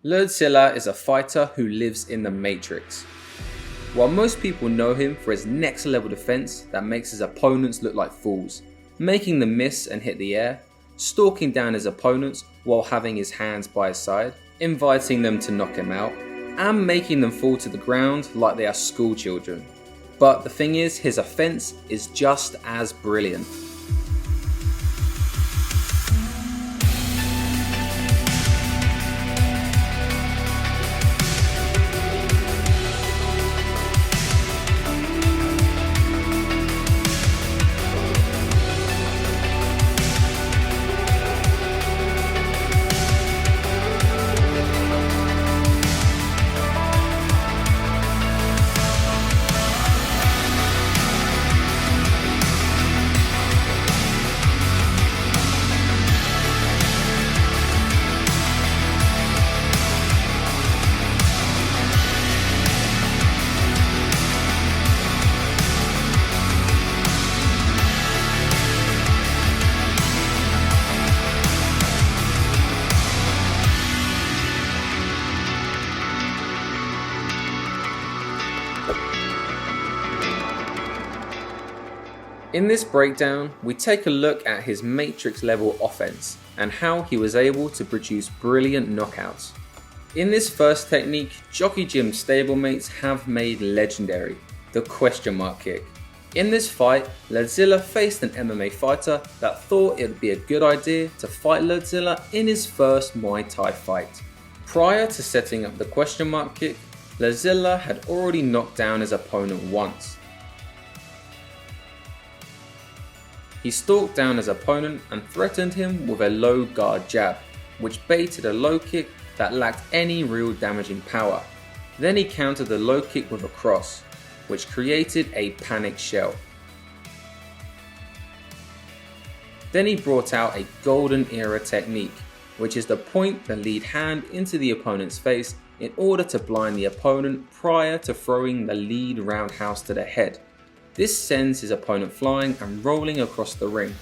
Lerdsila is a fighter who lives in the Matrix. While most people know him for his next level defense that makes his opponents look like fools, making them miss and hit the air, stalking down his opponents while having his hands by his side, inviting them to knock him out, and making them fall to the ground like they are school children. But the thing is, his offense is just as brilliant. In this breakdown, we take a look at his Matrix level offense and how he was able to produce brilliant knockouts. In this first technique, Jockey Jim's stablemates have made legendary, the question mark kick. In this fight, Ludzilla faced an MMA fighter that thought it would be a good idea to fight Ludzilla in his first Muay Thai fight. Prior to setting up the question mark kick, Ludzilla had already knocked down his opponent once. He stalked down his opponent and threatened him with a low guard jab, which baited a low kick that lacked any real damaging power. Then he countered the low kick with a cross, which created a panic shell. Then he brought out a golden era technique, which is to point the lead hand into the opponent's face in order to blind the opponent prior to throwing the lead roundhouse to the head. This sends his opponent flying and rolling across the ring.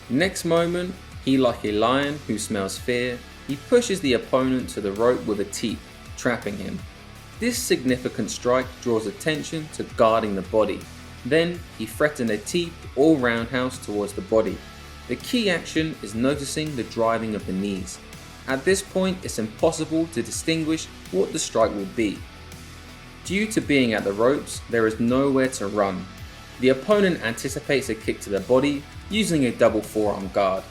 Next moment, he, like a lion who smells fear, he pushes the opponent to the rope with a teep, trapping him. This significant strike draws attention to guarding the body. Then he threatened a teep or roundhouse towards the body. The key action is noticing the driving of the knees. At this point, it's impossible to distinguish what the strike will be. Due to being at the ropes, there is nowhere to run. The opponent anticipates a kick to the body using a double forearm guard.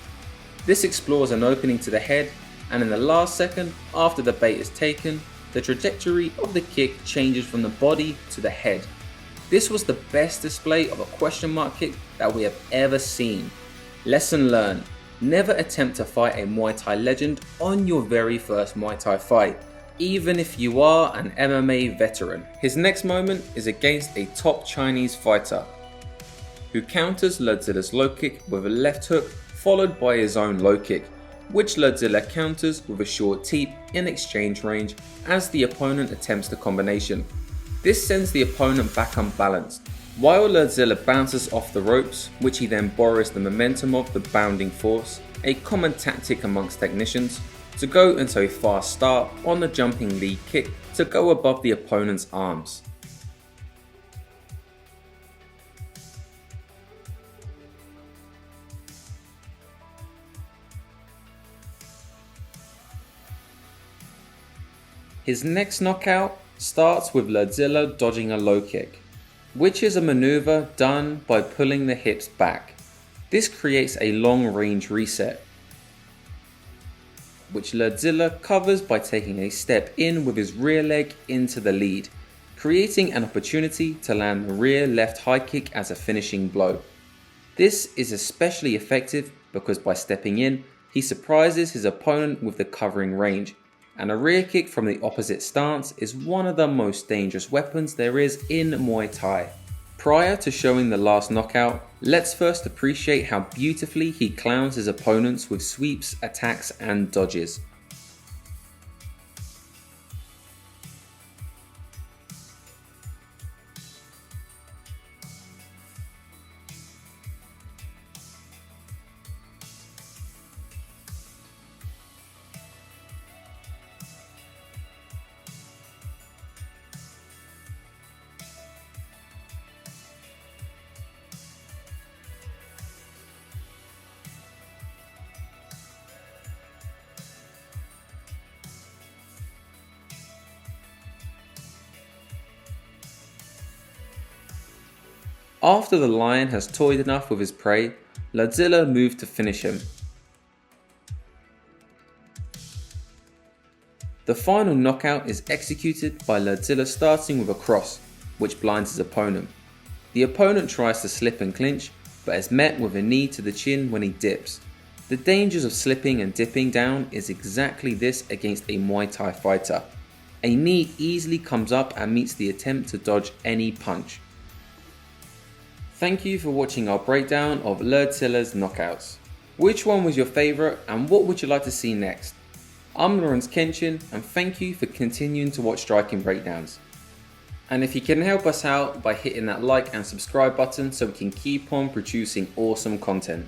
This explores an opening to the head, and in the last second after the bait is taken, the trajectory of the kick changes from the body to the head. This was the best display of a question mark kick that we have ever seen. Lesson learned: never attempt to fight a Muay Thai legend on your very first Muay Thai fight, even if you are an MMA veteran. His next moment is against a top Chinese fighter, who counters Ludzilla's low kick with a left hook followed by his own low kick, which Ludzilla counters with a short teep in exchange range as the opponent attempts the combination. This sends the opponent back unbalanced, while Ludzilla bounces off the ropes, which he then borrows the momentum of the bounding force, a common tactic amongst technicians, to go into a fast start on the jumping lead kick to go above the opponent's arms. His next knockout starts with Ludzilla dodging a low kick, which is a maneuver done by pulling the hips back. This creates a long range reset, which Ludzilla covers by taking a step in with his rear leg into the lead, creating an opportunity to land the rear left high kick as a finishing blow. This is especially effective because by stepping in, he surprises his opponent with the covering range, and a rear kick from the opposite stance is one of the most dangerous weapons there is in Muay Thai. Prior to showing the last knockout, let's first appreciate how beautifully he clowns his opponents with sweeps, attacks and dodges. After the lion has toyed enough with his prey, Ludzilla moved to finish him. The final knockout is executed by Lerdsila starting with a cross, which blinds his opponent. The opponent tries to slip and clinch, but is met with a knee to the chin when he dips. The dangers of slipping and dipping down is exactly this against a Muay Thai fighter. A knee easily comes up and meets the attempt to dodge any punch. Thank you for watching our breakdown of Lerdzila's knockouts. Which one was your favourite and what would you like to see next? I'm Lawrence Kenshin and thank you for continuing to watch Striking Breakdowns. And if you can help us out by hitting that like and subscribe button so we can keep on producing awesome content.